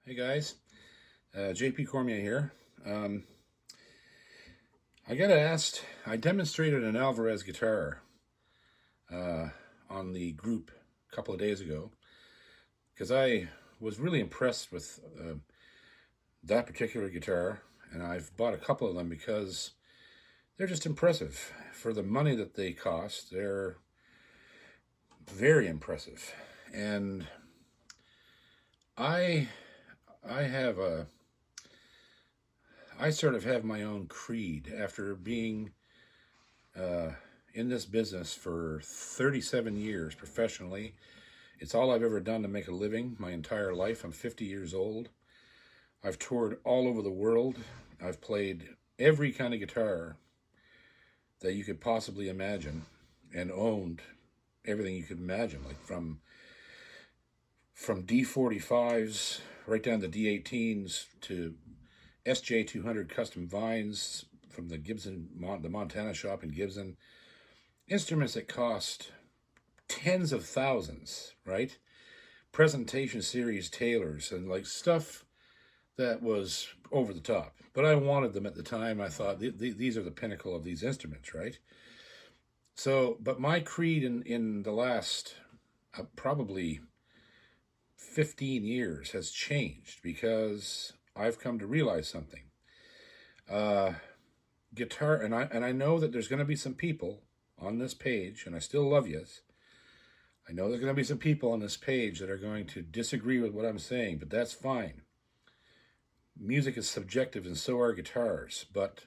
Hey guys, JP Cormier here. I got asked, I demonstrated an Alvarez guitar uh, on the group a couple of days ago because I was really impressed with that particular guitar, and I've bought a couple of them because they're just impressive. For the money that they cost, they're very impressive. And I I have a I sort of have my own creed after being uh, in this business for 37 years professionally. It's all I've ever done to make a living my entire life. I'm 50 years old. I've toured all over the world. I've played every kind of guitar that you could possibly imagine and owned everything you could imagine, like from D45s right down to D18s to SJ200 custom vines from the the Montana shop in Gibson. Instruments that cost tens of thousands, right? Presentation series Taylors and like stuff that was over the top. But I wanted them at the time. I thought these are the pinnacle of these instruments, right? So, but my creed in the last probably 15 years has changed because I've come to realize something. Uh, Guitar, and I know that there's going to be some people on this page, and I still love you. I know there's going to be some people on this page that are going to disagree with what I'm saying, but that's fine. Music is subjective, and so are guitars, but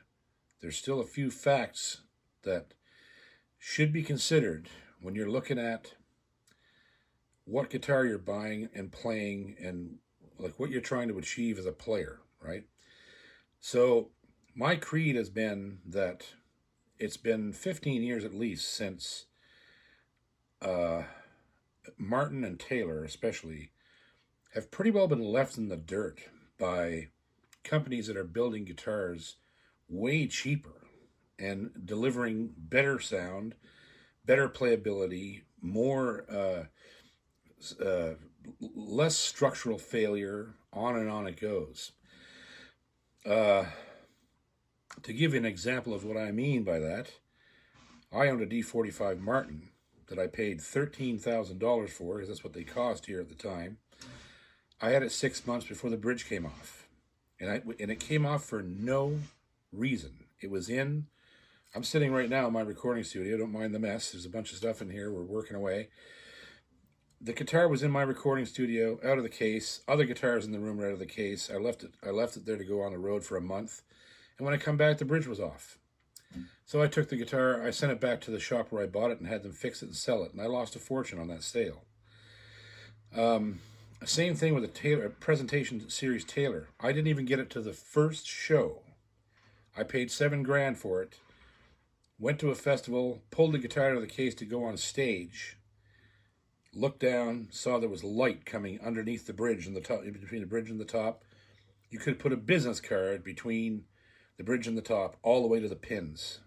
there's still a few facts that should be considered when you're looking at what guitar you're buying and playing and like what you're trying to achieve as a player, right? So my creed has been that it's been 15 years at least since uh, Martin and Taylor especially have pretty well been left in the dirt by companies that are building guitars way cheaper and delivering better sound, better playability, more less structural failure, on and on it goes. Uh, to give you an example of what I mean by that, I owned a D45 Martin that I paid $13,000 for, because that's what they cost here at the time. I had it 6 months before the bridge came off, and it came off for no reason. It was in. I'm sitting right now in my recording studio. Don't mind the mess. There's a bunch of stuff in here. We're working away. The guitar was in my recording studio, out of the case. Other guitars in the room were out of the case. I left it there to go on the road for a month. And when I come back, the bridge was off. So I took the guitar, I sent it back to the shop where I bought it and had them fix it and sell it. And I lost a fortune on that sale. Same thing with the Taylor presentation series Taylor. I didn't even get it to the first show. I paid $7,000 for it. Went to a festival, pulled the guitar out of the case to go on stage. Looked down, saw there was light coming underneath the bridge and the top, between the bridge and the top. You could put a business card between the bridge and the top, all the way to the pins.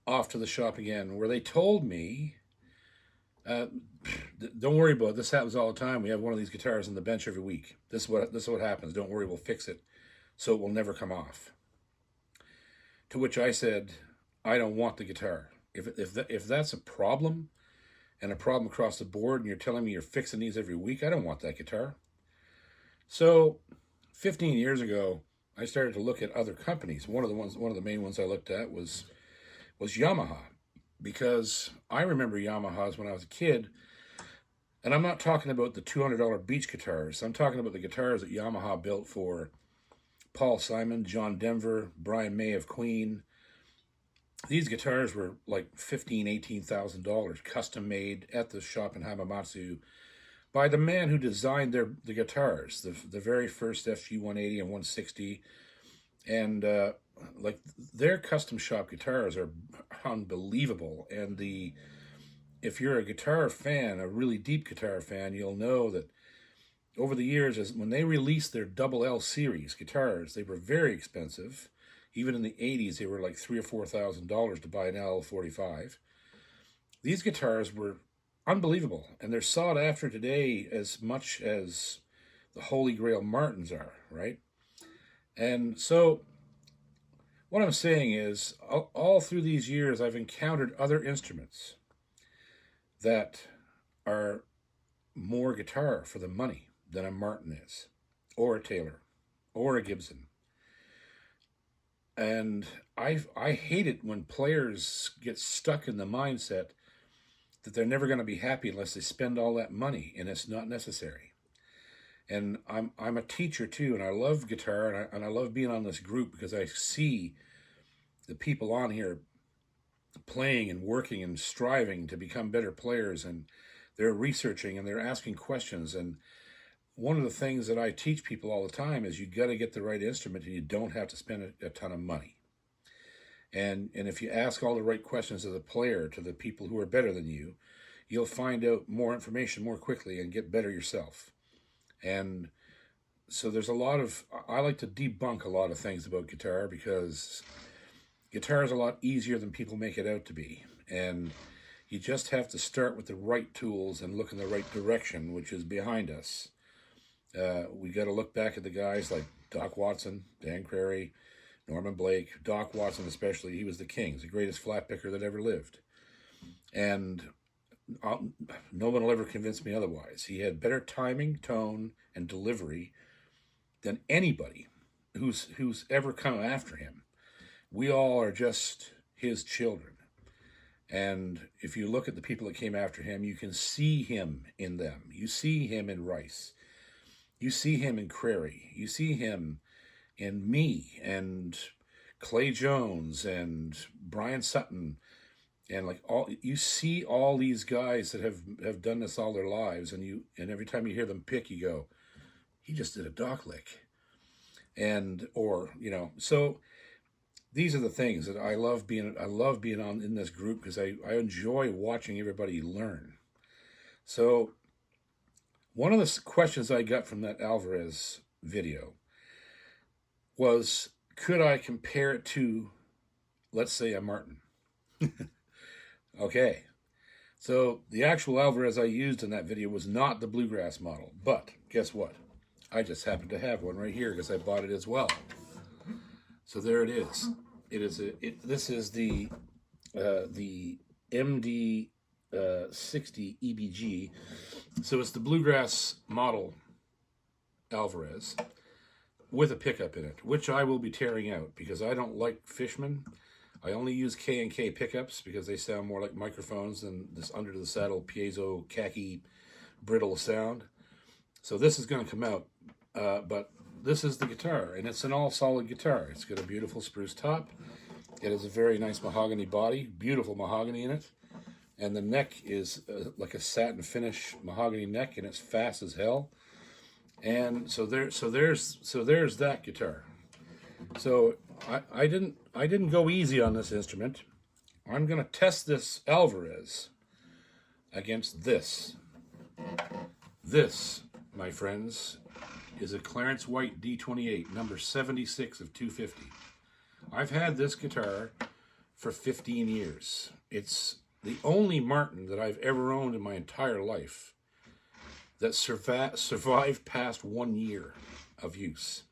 Off to the shop again, where they told me, "Don't worry about it. This happens all the time. We have one of these guitars on the bench every week. This is what happens. Don't worry, we'll fix it, so it will never come off." To which I said, "I don't want the guitar. If that's a problem." And a problem across the board, and you're telling me you're fixing these every week, I don't want that guitar. So 15 years ago, I started to look at other companies. One of the main ones I looked at was Yamaha, because I remember Yamahas when I was a kid, and I'm not talking about the $200 beach guitars. I'm talking about the guitars that Yamaha built for Paul Simon, John Denver, Brian May of Queen. These guitars were like $15,000, $18,000, custom made at the shop in Hamamatsu by the man who designed the guitars, the very first FG 180 and 160, and like their custom shop guitars are unbelievable. And if you're a guitar fan, a really deep guitar fan, you'll know that over the years, as when they released their double L series guitars, they were very expensive. Even in the 80s, they were like $3,000 or $4,000 to buy an LL45. These guitars were unbelievable, and they're sought after today as much as the Holy Grail Martins are, right? And so what I'm saying is, all through these years, I've encountered other instruments that are more guitar for the money than a Martin is, or a Taylor, or a Gibson. And I hate it when players get stuck in the mindset that they're never going to be happy unless they spend all that money, and it's not necessary. And I'm a teacher too, and I love guitar, and I love being on this group because I see the people on here playing and working and striving to become better players, and they're researching and they're asking questions. And one of the things that I teach people all the time is you got to get the right instrument, and you don't have to spend a ton of money. And if you ask all the right questions as a player to the people who are better than you, you'll find out more information more quickly and get better yourself. And so there's a lot of, I like to debunk a lot of things about guitar, because guitar is a lot easier than people make it out to be. And you just have to start with the right tools and look in the right direction, which is behind us. We got to look back at the guys like Doc Watson, Dan Crary, Norman Blake. Doc Watson especially, he was the king. He's the greatest flat picker that ever lived. And no one will ever convince me otherwise. He had better timing, tone, and delivery than anybody who's ever come after him. We all are just his children. And if you look at the people that came after him, you can see him in them. You see him in Rice. You see him in Crary. You see him in me and Clay Jones and Brian Sutton. And like you see all these guys that have done this all their lives, and every time you hear them pick, you go, he just did a Doc lick. So these are the things that I love being on in this group, because I enjoy watching everybody learn. So one of the questions I got from that Alvarez video was, could I compare it to, let's say, a Martin? Okay, so the actual Alvarez I used in that video was not the bluegrass model, but guess what? I just happen to have one right here because I bought it as well. So there it is. This is the MD 60 EBG. So it's the bluegrass model Alvarez with a pickup in it, which I will be tearing out because I don't like Fishman. I only use K&K pickups because they sound more like microphones than this under the saddle piezo khaki brittle sound. So this is going to come out, but this is the guitar, and it's an all-solid guitar. It's got a beautiful spruce top. It has a very nice mahogany body, beautiful mahogany in it, and the neck is like a satin finish mahogany neck, and it's fast as hell. And so there's that guitar. So I didn't go easy on this instrument. I'm going to test this Alvarez against this. This, my friends, is a Clarence White D28, number 76 of 250. I've had this guitar for 15 years. It's the only Martin that I've ever owned in my entire life that survived past 1 year of use.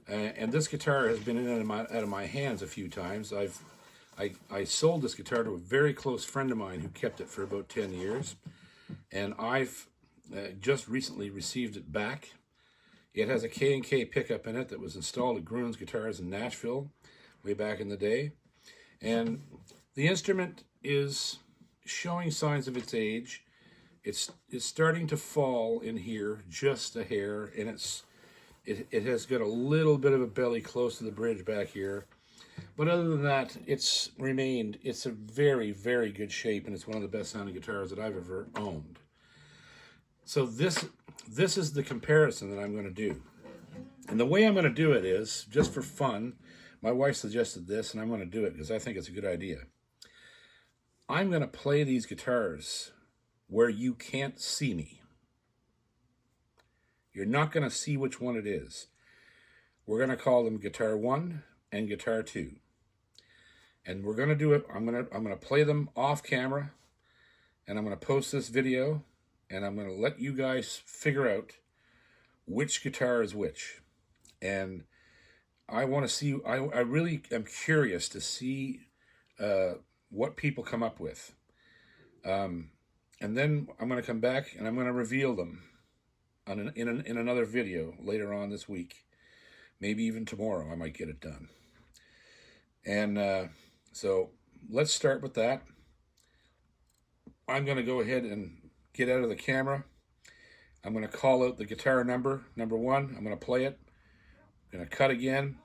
And this guitar has been in and out of my hands a few times. I sold this guitar to a very close friend of mine who kept it for about 10 years. And I've just recently received it back. It has a K&K pickup in it that was installed at Gruen's Guitars in Nashville way back in the day. And the instrument is showing signs of its age. It's starting to fall in here just a hair, and it has got a little bit of a belly close to the bridge back here. But other than that, it's a very, very good shape, and it's one of the best sounding guitars that I've ever owned. So this is the comparison that I'm going to do. And the way I'm going to do it is, just for fun, my wife suggested this, and I'm going to do it because I think it's a good idea. I'm going to play these guitars where you can't see me. You're not going to see which one it is. We're going to call them Guitar 1 and Guitar 2. And we're going to do it. I'm going to play them off camera, and I'm going to post this video, and I'm going to let you guys figure out which guitar is which. And I want to see, I really am curious to see what people come up with. And then I'm going to come back and I'm going to reveal them in another video later on this week. Maybe even tomorrow I might get it done. And so let's start with that. I'm going to go ahead and get out of the camera. I'm going to call out the guitar number 1. I'm going to play it. I'm going to cut again.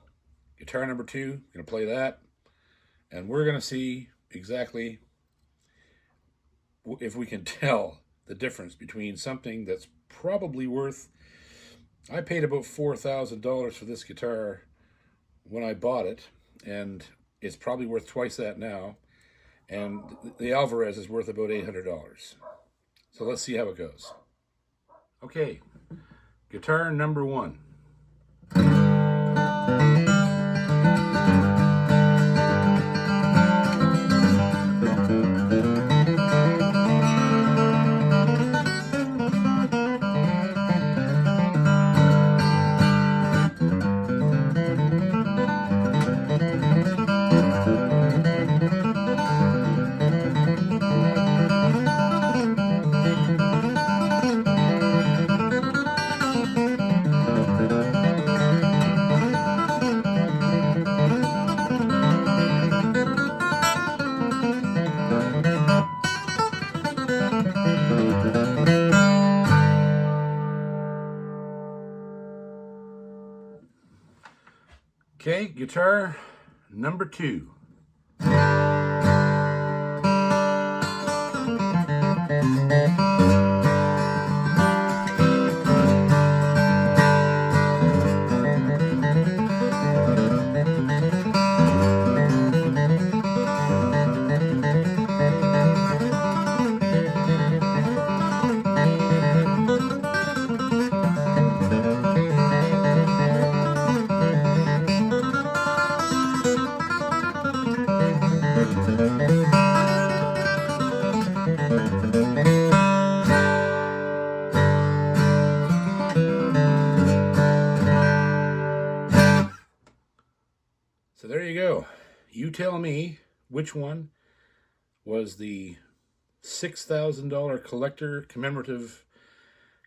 Guitar number 2. I'm going to play that. And we're going to see exactly if we can tell the difference between something that's probably worth... I paid about $4,000 for this guitar when I bought it, and it's probably worth twice that now. And the Alvarez is worth about $800. So let's see how it goes. Okay, guitar number 1. Okay, guitar number 2. So there you go. You tell me which one was the $6,000 collector commemorative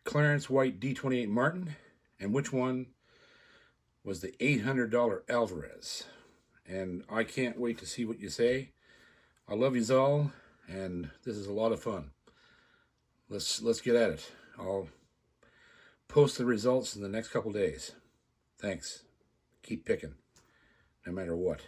Clarence White D28 Martin, and which one was the $800 Alvarez. And I can't wait to see what you say. I love yous all, and this is a lot of fun. Let's get at it. I'll post the results in the next couple days. Thanks. Keep picking, no matter what.